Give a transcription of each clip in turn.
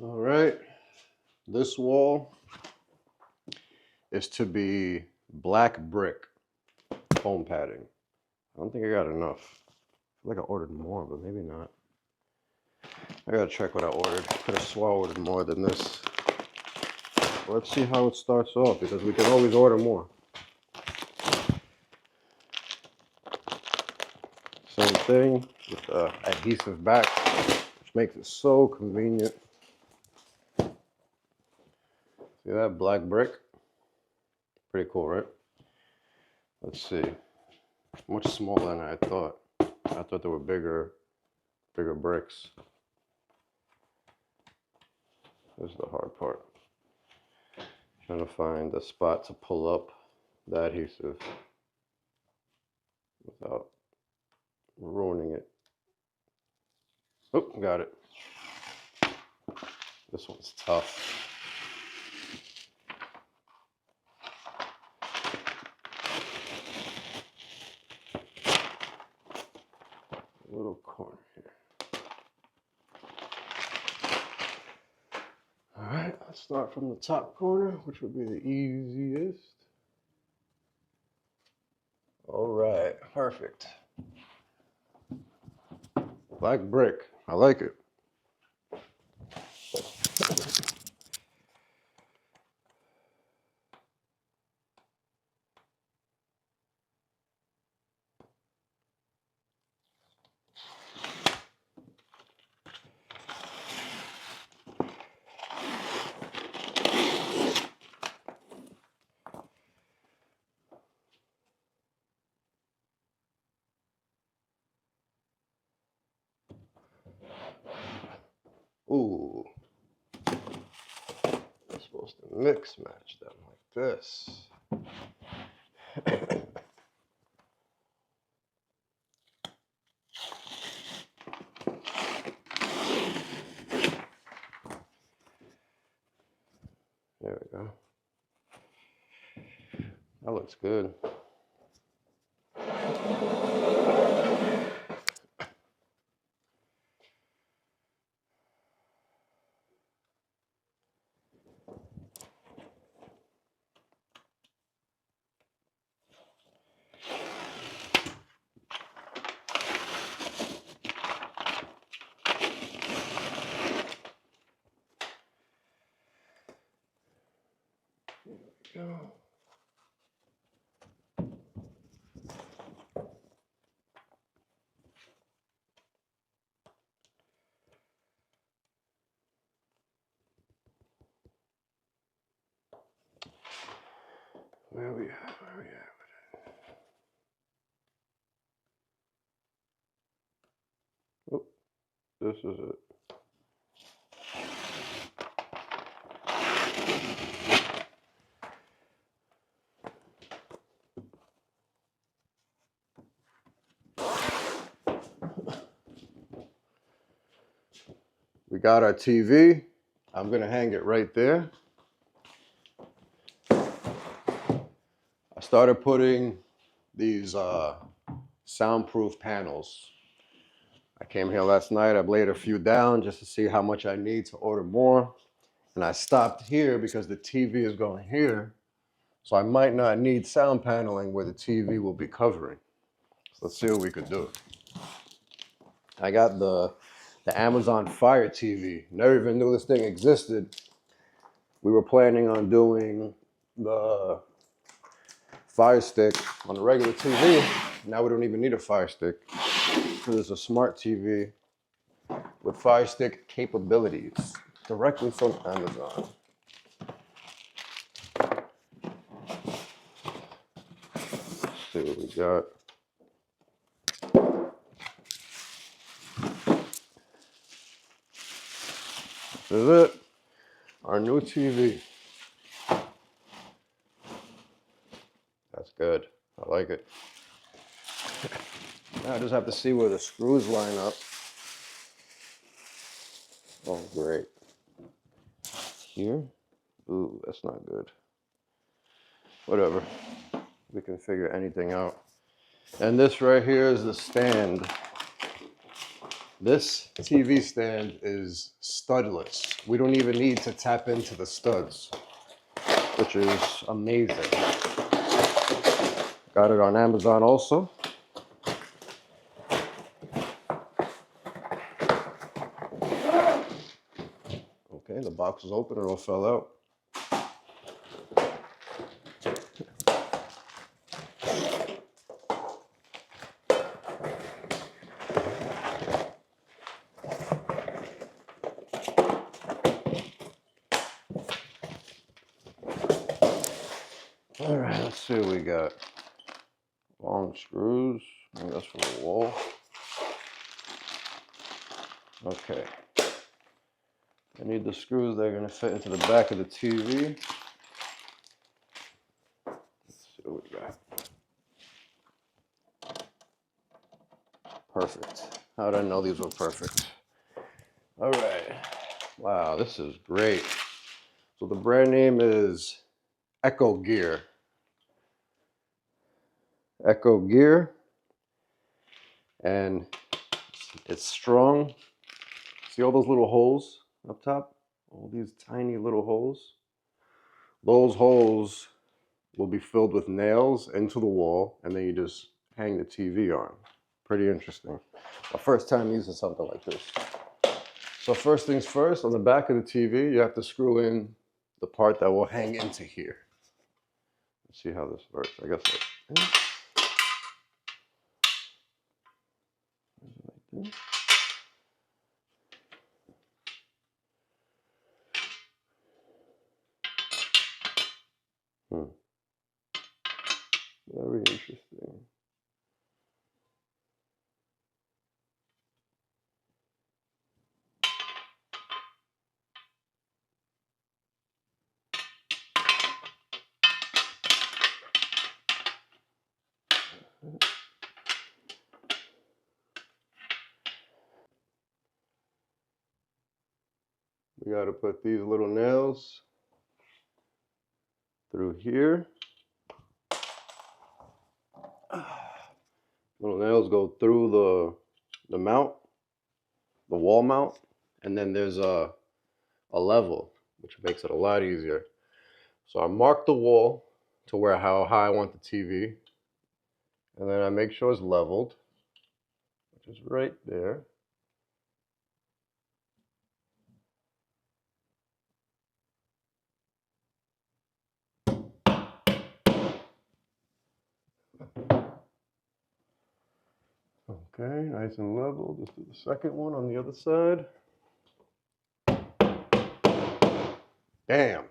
All right, this wall is to be black brick foam padding. I don't think I got enough. I feel like I ordered more, but maybe not. I gotta check what I ordered. Could have swore I ordered more than this. Let's see how it starts off, because we can always order more. Same thing with the adhesive back, which makes it so convenient. See that black brick? Pretty cool, right? Let's see. Much smaller than I thought. I thought they were bigger bricks. This is the hard part. Trying to find the spot to pull up the adhesive without ruining it. Oh, got it. This one's tough. A little corner here. All right, let's start from the top corner, which would be the easiest. All right, perfect. Black brick, I like it. Ooh, I'm supposed to mix match them like this. There we go. That looks good. There we go. Where we at? Where we at? Oh, this is it. We got our TV. I'm gonna hang it right there. I started putting these soundproof panels. I came here last night, I laid a few down just to see how much I need to order more. And I stopped here because the TV is going here. So I might not need sound paneling where the TV will be covering. So let's see what we could do. I got the Amazon Fire TV. Never even knew this thing existed. We were planning on doing the Fire Stick on the regular TV. Now we don't even need a Fire Stick. Because it's a smart TV with Fire Stick capabilities directly from Amazon. Let's see what we got. This is it. Our new TV. That's good. I like it. Now I just have to see where the screws line up. Oh, great. Here? Ooh, that's not good. Whatever. We can figure anything out. And this right here is the stand This TV stand is studless. We don't even need to tap into the studs, which is amazing. Got it on Amazon also. Okay, the box is open, it all fell out. All right, let's see what we got. Long screws, I think that's for the wall. Okay. I need the screws that are going to fit into the back of the TV. Let's see what we got. Perfect. How did I know these were perfect? All right. Wow, this is great. So the brand name is Echo Gear. Echo Gear. And it's strong. See all those little holes up top? All these tiny little holes. Those holes will be filled with nails into the wall, and then you just hang the TV on. Pretty interesting. My first time using something like this. So first things first, on the back of the TV, you have to screw in the part that will hang into here. Let's see how this works. I guess like this. Very interesting. We got to put these little nails through here. Little nails go through the mount, the wall mount, and then there's a level, which makes it a lot easier. So I mark the wall to where how high I want the TV, and then I make sure it's leveled, which is right there. Okay, nice and level. Just do the second one on the other side. Damn.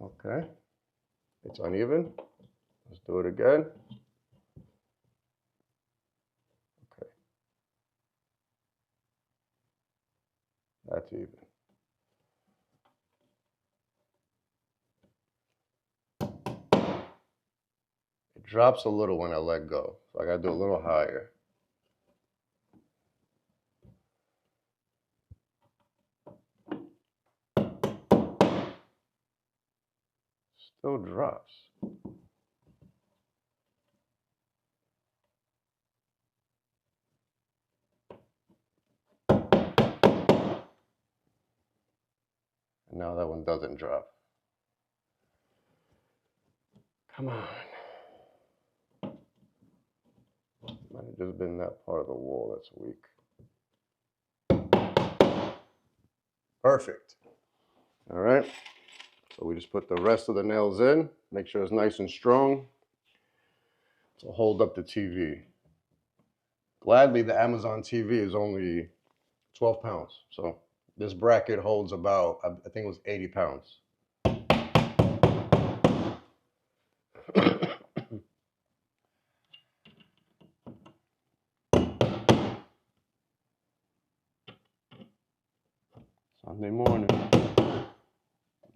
Okay, it's uneven. Let's do it again. Okay, that's even. It drops a little when I let go, so I gotta do a little higher. Still drops. And now that one doesn't drop. Come on. Might have just been that part of the wall that's weak. Perfect. All right. So we just put the rest of the nails in, make sure it's nice and strong to hold up the TV. Gladly, the Amazon TV is only 12 pounds. So this bracket holds about, I think it was 80 pounds. Sunday morning,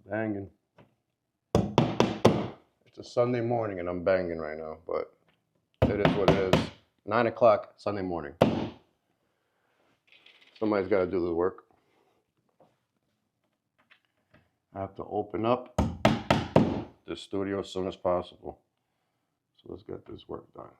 banging. It's a Sunday morning and I'm banging right now, but it is what it is. 9 o'clock Sunday morning. Somebody's got to do the work. I have to open up the studio as soon as possible. So let's get this work done.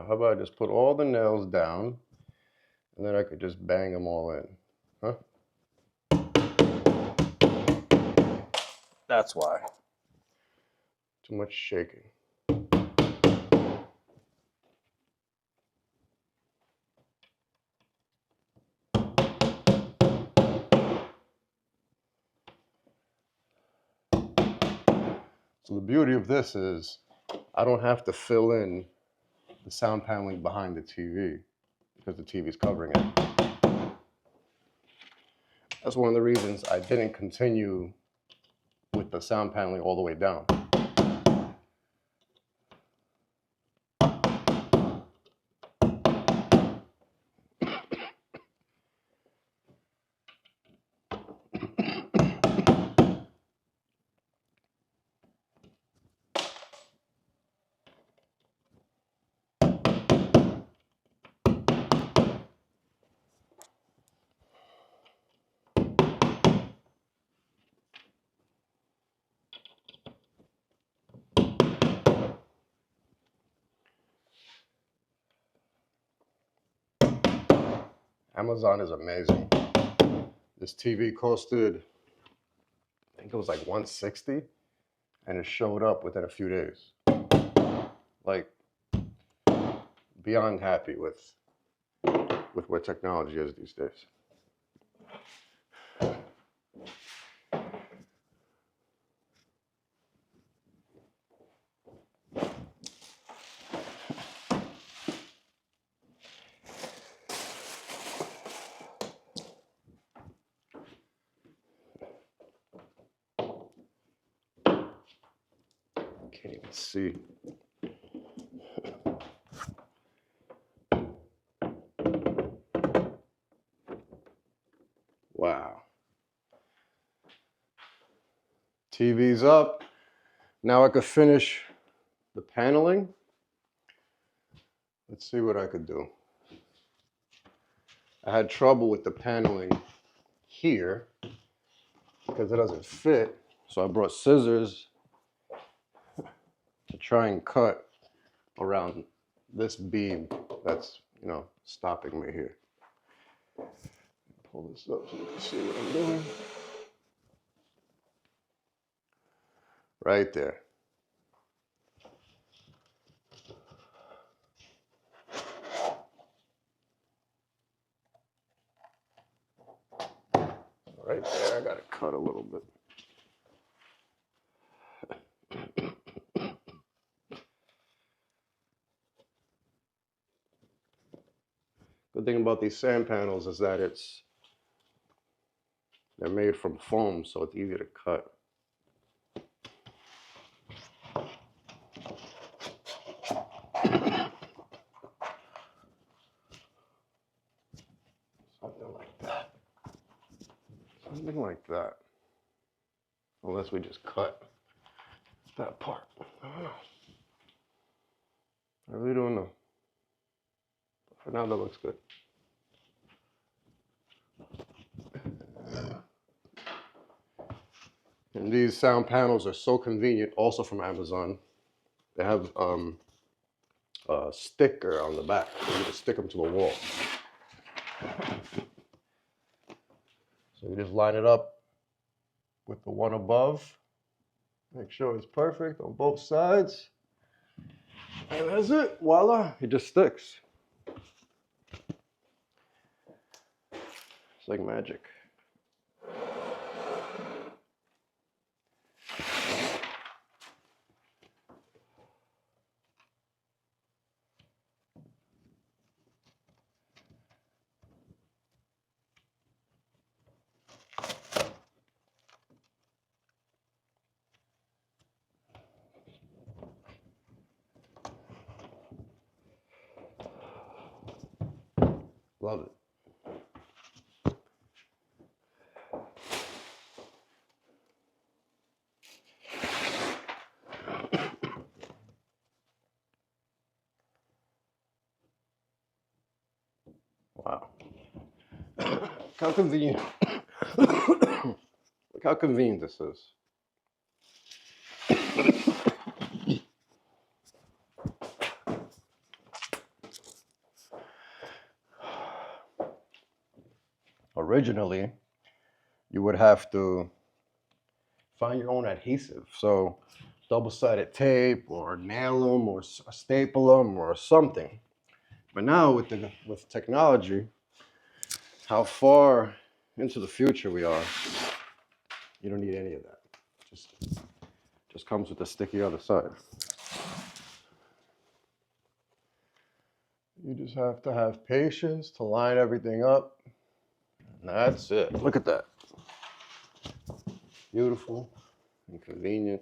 how about I just put all the nails down and then I could just bang them all in, huh? That's why. Too much shaking. So the beauty of this is I don't have to fill in the sound paneling behind the TV because the TV is covering it. That's one of the reasons I didn't continue with the sound paneling all the way down. Amazon is amazing. This TV costed, I think it was like $160, and it showed up within a few days. Like, beyond happy with what technology is these days. Can't even see. Wow. TV's up. Now I could finish the paneling. Let's see what I could do. I had trouble with the paneling here because it doesn't fit. So I brought scissors to try and cut around this beam that's, you know, stopping me here. Pull this up so you can see what I'm doing. Right there. Right there, I gotta cut a little bit. Good thing about these sand panels is that they're made from foam, so it's easy to cut. Something like that. Something like that. Unless we just cut that part. I really don't know. For now, that looks good. And these sound panels are so convenient, also from Amazon. They have a sticker on the back. You just stick them to the wall. So you just line it up with the one above. Make sure it's perfect on both sides. And that's it. Voila, it just sticks. It's like magic. Love it. Wow. Look how convenient. Look how convenient this is. originally you would have to find your own adhesive. So double-sided tape or nail them or staple them or something. But now with technology, how far into the future we are, you don't need any of that. Just comes with a sticky other side. You just have to have patience to line everything up. And that's it. Look at that. Beautiful and convenient.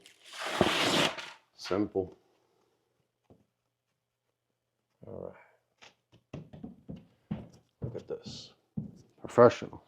Simple. All right. Look at this. Professional.